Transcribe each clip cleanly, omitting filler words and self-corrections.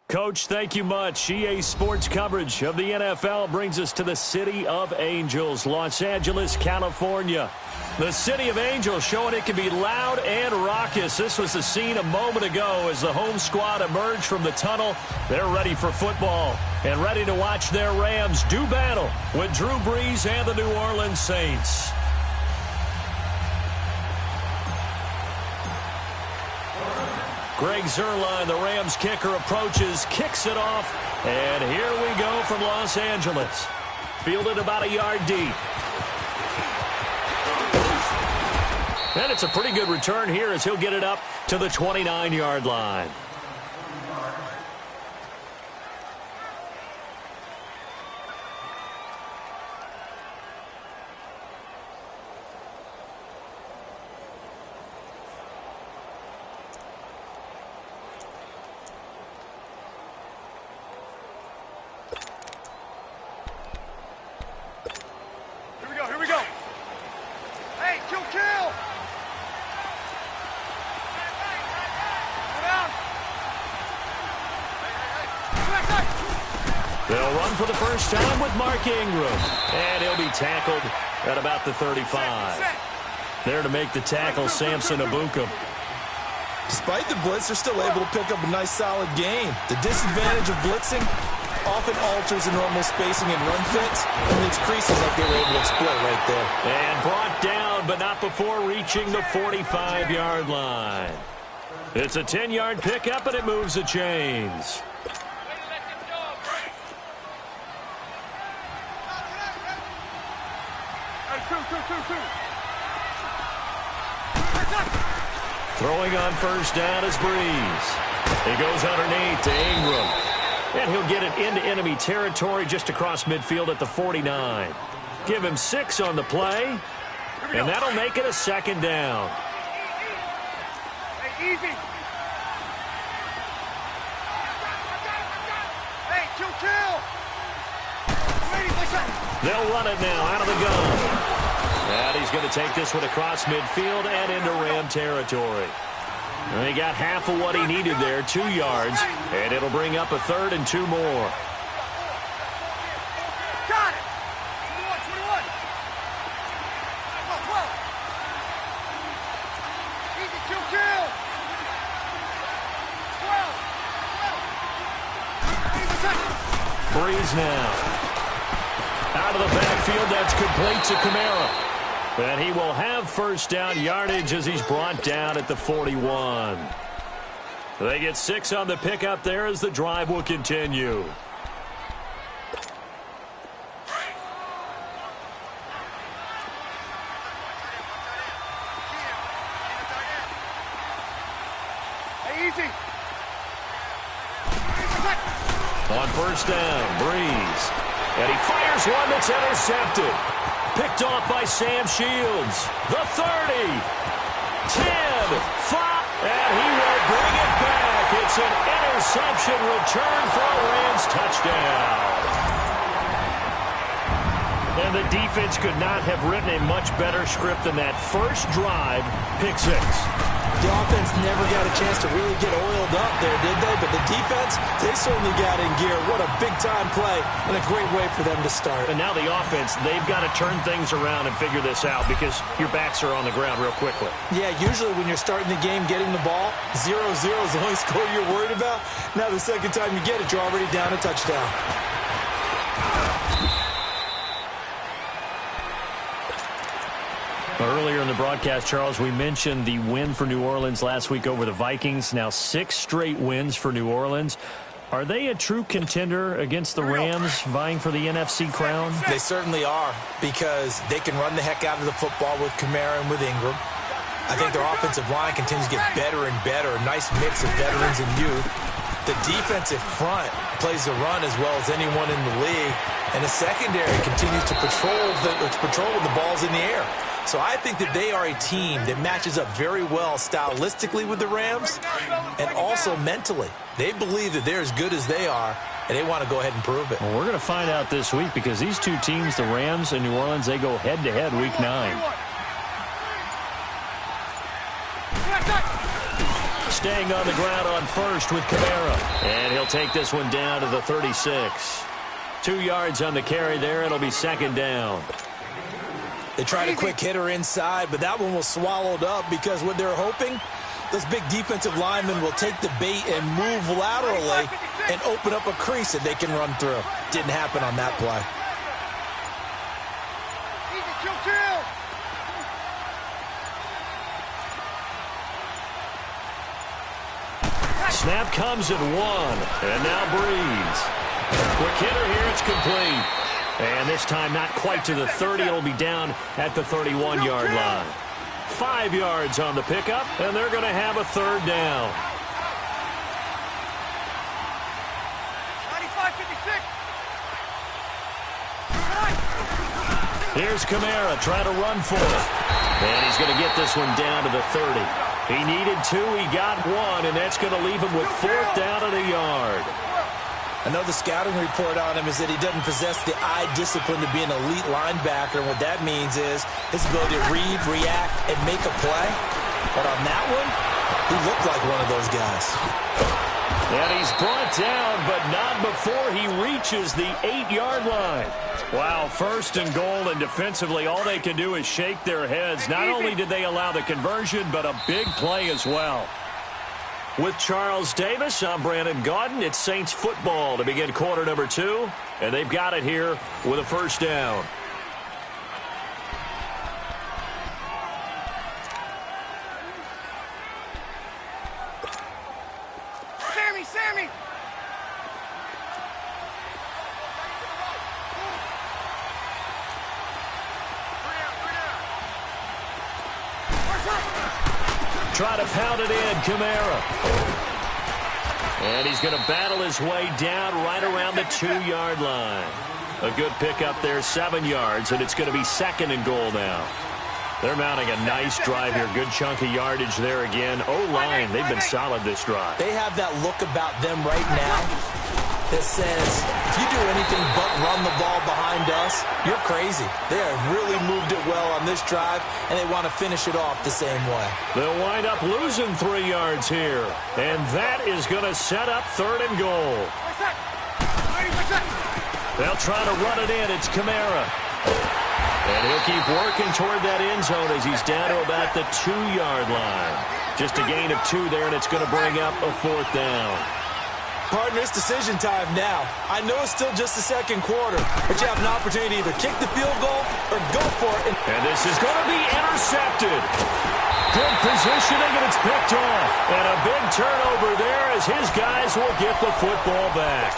Coach, thank you much. EA Sports coverage of the NFL brings us to the City of Angels, Los Angeles, California. The City of Angels showing it can be loud and raucous. This was the scene a moment ago as the home squad emerged from the tunnel. They're ready for football and ready to watch their Rams do battle with Drew Brees and the New Orleans Saints. Greg Zuerlein, the Rams kicker, approaches, kicks it off, and here we go from Los Angeles. Fielded about a yard deep. And it's a pretty good return here as he'll get it up to the 29-yard line. They'll run for the first time with Mark Ingram. And he'll be tackled at about the 35. There to make the tackle, Samson Ebukam. Despite the blitz, they're still able to pick up a nice, solid gain. The disadvantage of blitzing often alters the normal spacing and run fits, and leaves creases like they were able to exploit right there. And brought down, but not before reaching the 45-yard line. It's a 10-yard pickup, and it moves the chains. Throwing on first down is Brees. He goes underneath to Ingram. And he'll get it into enemy territory just across midfield at the 49. Give him 6 on the play. And that'll make it a second down. Hey, easy. Hey, chill. They'll run it now out of the gun. And he's going to take this one across midfield and into Ram territory. And he got half of what he needed there, 2 yards, and it'll bring up a 3rd and 2 more. Got it. 21. Easy, chill. 12. Brees now. Out of the backfield, that's complete to Kamara. And he will have first down yardage as he's brought down at the 41. They get 6 on the pickup there as the drive will continue. Easy. On first down, Brees. And he fires one that's intercepted. Picked off by Sam Shields. The 30. 10. 5. And he will bring it back. It's an interception return for a Rams touchdown. And the defense could not have written a much better script than that first drive, pick 6. The offense never got a chance to really get oiled up there, did they? But the defense, they certainly got in gear. What a big-time play and a great way for them to start. And now the offense, they've got to turn things around and figure this out because your backs are on the ground real quickly. Yeah, usually when you're starting the game, getting the ball, 0-0 is the only score you're worried about. Now the second time you get it, you're already down a touchdown. Earlier in the broadcast, Charles, we mentioned the win for New Orleans last week over the Vikings. Now 6 straight wins for New Orleans. Are they a true contender against the Rams vying for the NFC crown? They certainly are because they can run the heck out of the football with Kamara and with Ingram. I think their offensive line continues to get better and better. A nice mix of veterans and youth. The defensive front plays the run as well as anyone in the league. And the secondary continues to patrol when the ball's in the air. So I think that they are a team that matches up very well stylistically with the Rams and also mentally. They believe that they're as good as they are, and they want to go ahead and prove it. Well, we're going to find out this week because these two teams, the Rams and New Orleans, they go head-to-head Week 9. staying on the ground on first with Kamara. And he'll take this one down to the 36. 2 yards on the carry there. It'll be second down. They tried a quick hitter inside, but that one was swallowed up because what they're hoping, those big defensive linemen will take the bait and move laterally and open up a crease that they can run through. Didn't happen on that play. Snap comes at 1, and now Breeze. Quick hitter here, it's complete. And this time not quite to the 30, it'll be down at the 31-yard line. 5 yards on the pickup, and they're going to have a third down. 95-56. Here's Kamara trying to run for it. And he's going to get this one down to the 30. He needed 2, he got 1, and that's going to leave him with 4th down at a yard. I know the scouting report on him is that he doesn't possess the eye discipline to be an elite linebacker. And what that means is his ability to read, react, and make a play. But on that one, he looked like one of those guys. And he's brought down, but not before he reaches the 8-yard line. Wow, 1st and goal, and defensively, all they can do is shake their heads. Not only did they allow the conversion, but a big play as well. With Charles Davis, I'm Brandon Gaudin. It's Saints football to begin quarter number 2, and they've got it here with a first down. Sammy! Try to pound it in, Kamara. And he's going to battle his way down right around the 2-yard line. A good pickup there, 7 yards, and it's going to be 2nd and goal now. They're mounting a nice drive here. Good chunk of yardage there again. O-line, they've been solid this drive. They have that look about them right now that says, if you do anything but run the ball behind us, you're crazy. They have really moved it well on this drive, and they want to finish it off the same way. They'll wind up losing 3 yards here, and that is going to set up 3rd and goal. They'll try to run it in. It's Kamara. And he'll keep working toward that end zone as he's down to about the 2-yard line. Just a gain of 2 there, and it's going to bring up a 4th down. Partner, it's decision time now. I know it's still just the 2nd quarter, but you have an opportunity to either kick the field goal or go for it. And this is going to be intercepted. Good positioning, and it's picked off. And a big turnover there as his guys will get the football back.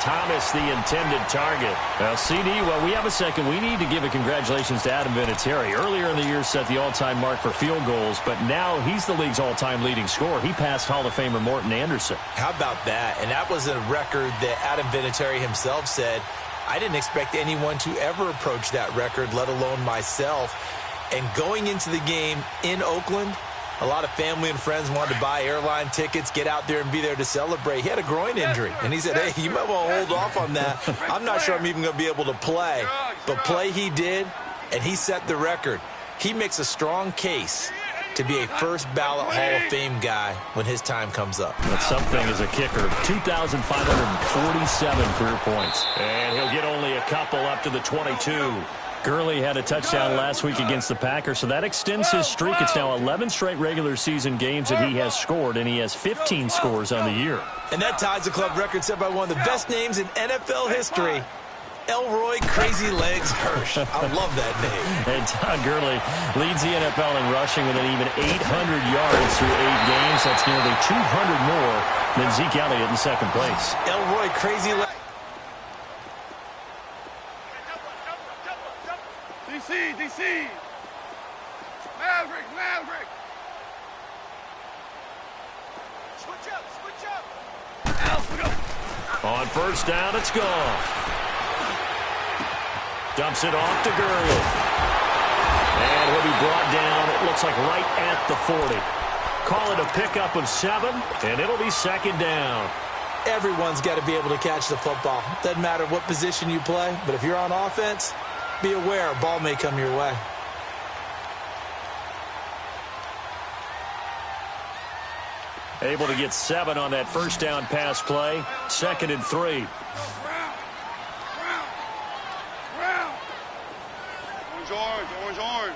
Thomas, the intended target. Now, CD, while we have a second, we need to give a congratulations to Adam Vinatieri. Earlier in the year, set the all-time mark for field goals, but now he's the league's all-time leading scorer. He passed Hall of Famer Morton Anderson. How about that? And that was a record that Adam Vinatieri himself said, I didn't expect anyone to ever approach that record, let alone myself. And going into the game in Oakland, a lot of family and friends wanted to buy airline tickets, get out there and be there to celebrate. He had a groin injury, and he said, hey, you might want to hold off on that. I'm not sure I'm even going to be able to play. But play he did, and he set the record. He makes a strong case to be a first-ballot Hall of Fame guy when his time comes up. That's something as a kicker. 2,547 career points. And he'll get only a couple up to the 22. Gurley had a touchdown last week against the Packers, so that extends his streak. It's now 11 straight regular season games that he has scored, and he has 15 scores on the year. And that ties the club record set by one of the best names in NFL history, Elroy Crazy Legs Hirsch. I love that name. And Todd Gurley leads the NFL in rushing with an even 800 yards through 8 games. That's nearly 200 more than Zeke Elliott in second place. Elroy Crazy Legs. DC! Maverick! Switch up! On first down, it's gone. Dumps it off to Gurley. And he'll be brought down, it looks like right at the 40. Call it a pickup of 7, and it'll be second down. Everyone's got to be able to catch the football. Doesn't matter what position you play, but if you're on offense, be aware a ball may come your way. Able to get 7 on that first down pass play. 2nd and 3. Orange, orange.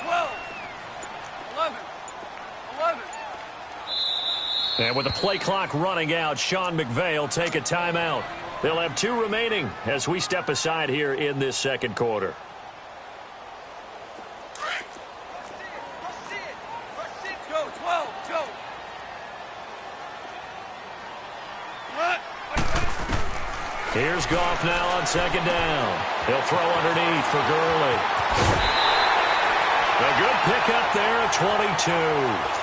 12, 11. And with the play clock running out, Sean McVay will take a timeout. They'll have 2 remaining as we step aside here in this second quarter. Go, 12, go. Here's Goff now on 2nd down. He'll throw underneath for Gurley. A good pickup there at 22.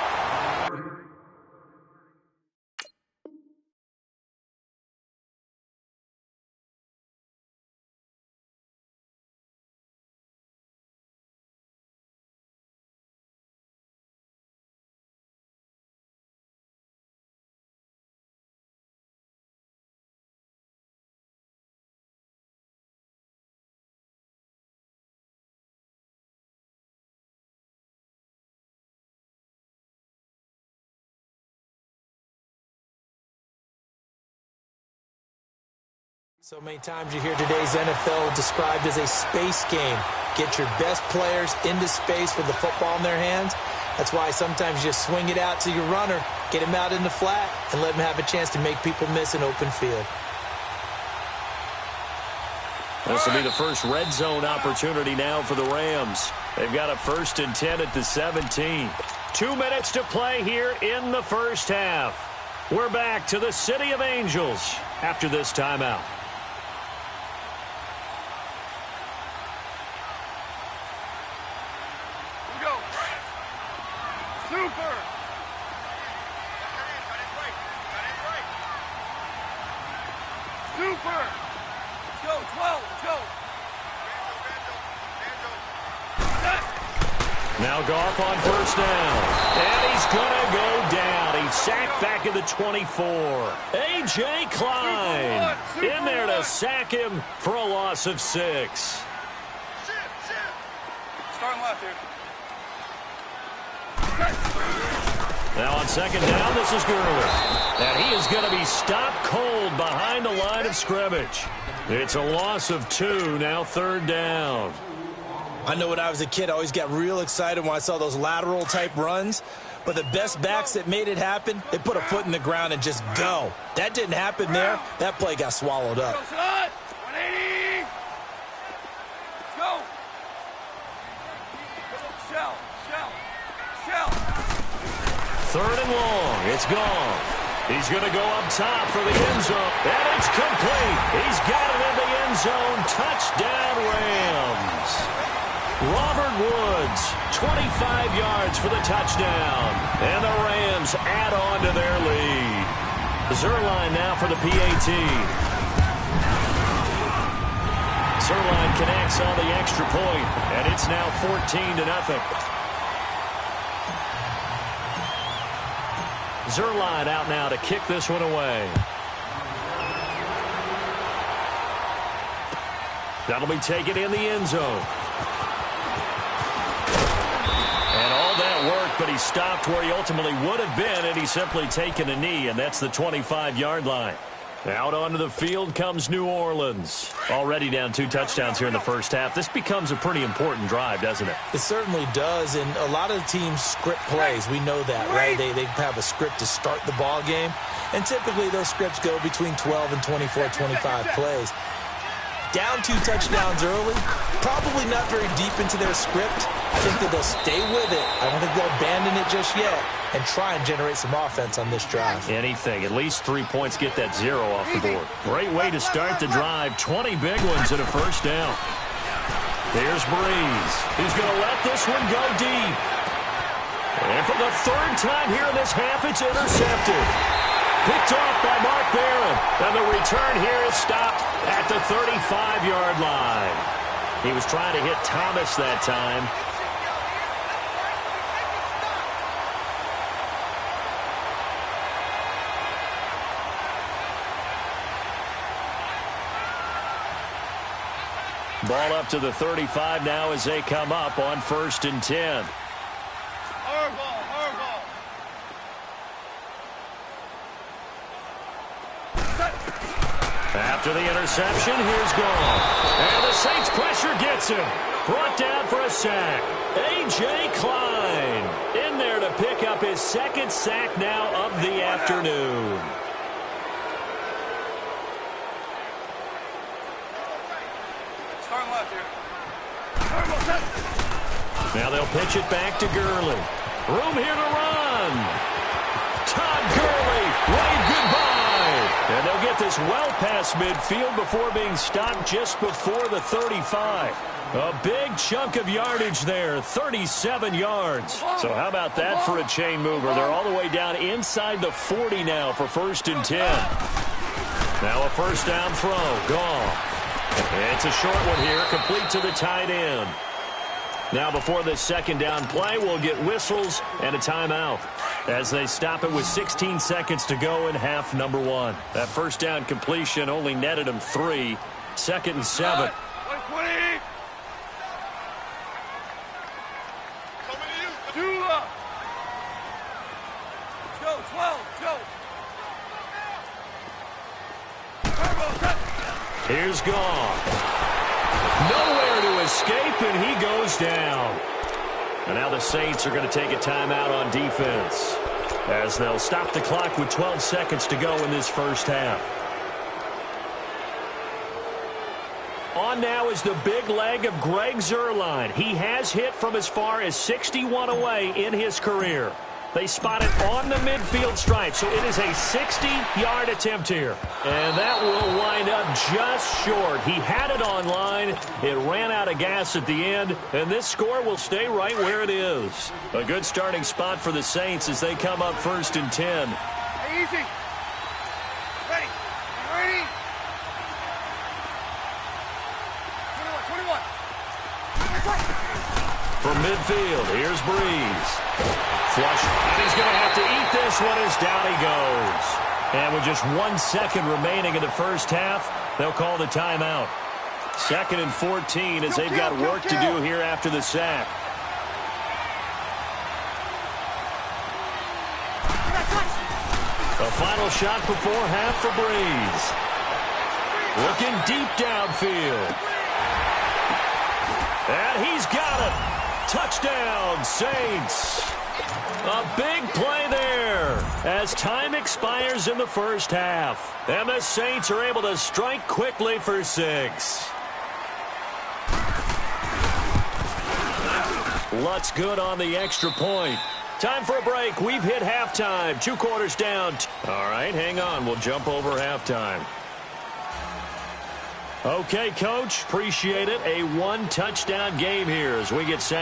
So many times you hear today's NFL described as a space game. Get your best players into space with the football in their hands. That's why sometimes you just swing it out to your runner, get him out in the flat, and let him have a chance to make people miss an open field. This will be the first red zone opportunity now for the Rams. They've got a 1st and 10 at the 17. 2 minutes to play here in the first half. We're back to the City of Angels after this timeout. Super! Super! Go, 12, go! Now Goff on 1st down. And he's going to go down. He's sacked back at the 24. A.J. Klein in there to sack him for a loss of 6. Starting left here. Now on 2nd down, this is Gurley. And he is going to be stopped cold behind the line of scrimmage. It's a loss of 2, now 3rd down. I know when I was a kid, I always got real excited when I saw those lateral-type runs. But the best backs that made it happen, they put a foot in the ground and just go. That didn't happen there. That play got swallowed up. Go, son! 180! Go! Shell! 3rd and long. It's gone. He's going to go up top for the end zone. And it's complete. He's got it in the end zone. Touchdown, Rams. Robert Woods, 25 yards for the touchdown. And the Rams add on to their lead. Zerline now for the PAT. Zerline connects on the extra point, and it's now 14-0. Zerline out now to kick this one away. That'll be taken in the end zone. And all that work, but he stopped where he ultimately would have been, and he's simply taken a knee, and that's the 25-yard line. Out onto the field comes New Orleans. Already down 2 touchdowns here in the first half. This becomes a pretty important drive, doesn't it? It certainly does, and a lot of teams script plays. We know that, right? They have a script to start the ball game, and typically those scripts go between 12 and 24, 25 plays. Down 2 touchdowns early, probably not very deep into their script. I think that they'll stay with it. I don't think they'll abandon it just yet and try and generate some offense on this drive. Anything. At least 3 points, get that 0 off the board. Great way to start the drive. 20 big ones and a first down. Here's Breeze. He's going to let this one go deep. And for the 3rd time here in this half, it's intercepted. Picked off by Mark Barron. And the return here is stopped at the 35-yard line. He was trying to hit Thomas that time. Ball up to the 35 now as they come up on 1st and 10. Hard ball, hard ball. After the interception, here's Gall. And the Saints pressure gets him. Brought down for a sack. A.J. Klein in there to pick up his 2nd sack now of the afternoon. Starting left here. Now they'll pitch it back to Gurley. Room here to run. Todd Gurley, wave goodbye. And they'll get this well past midfield before being stopped just before the 35. A big chunk of yardage there, 37 yards. So how about that for a chain mover? They're all the way down inside the 40 now for 1st and 10. Now a 1st down throw. Gall. It's a short one here, complete to the tight end. Now before this 2nd down play, we'll get whistles and a timeout as they stop it with 16 seconds to go in half number 1. That 1st down completion only netted them 3. 2nd and 7. 120. Two up. Go, 12, go. Here's Gall. Nowhere to escape, and he goes down. And now the Saints are going to take a timeout on defense as they'll stop the clock with 12 seconds to go in this 1st half. On now is the big leg of Greg Zuerlein. He has hit from as far as 61 away in his career. They spot it on the midfield stripe, so it is a 60-yard attempt here. And that will wind up just short. He had it on line. It ran out of gas at the end, and this score will stay right where it is. A good starting spot for the Saints as they come up 1st and 10. Hey, easy. Ready. Ready. 21. From midfield, here's Breeze. Flush, and he's going to have to eat this one as down he goes. And with just 1 second remaining in the 1st half, they'll call the timeout. 2nd and 14 as they've got work to do here after the sack. A final shot before half for Breeze. Looking deep downfield. And he's got it. Touchdown, Saints. A big play there as time expires in the 1st half. And the Saints are able to strike quickly for 6. Lutz good on the extra point. Time for a break. We've hit halftime. 2 quarters down. All right, hang on. We'll jump over halftime. Okay, Coach. Appreciate it. A 1-touchdown game here as we get set.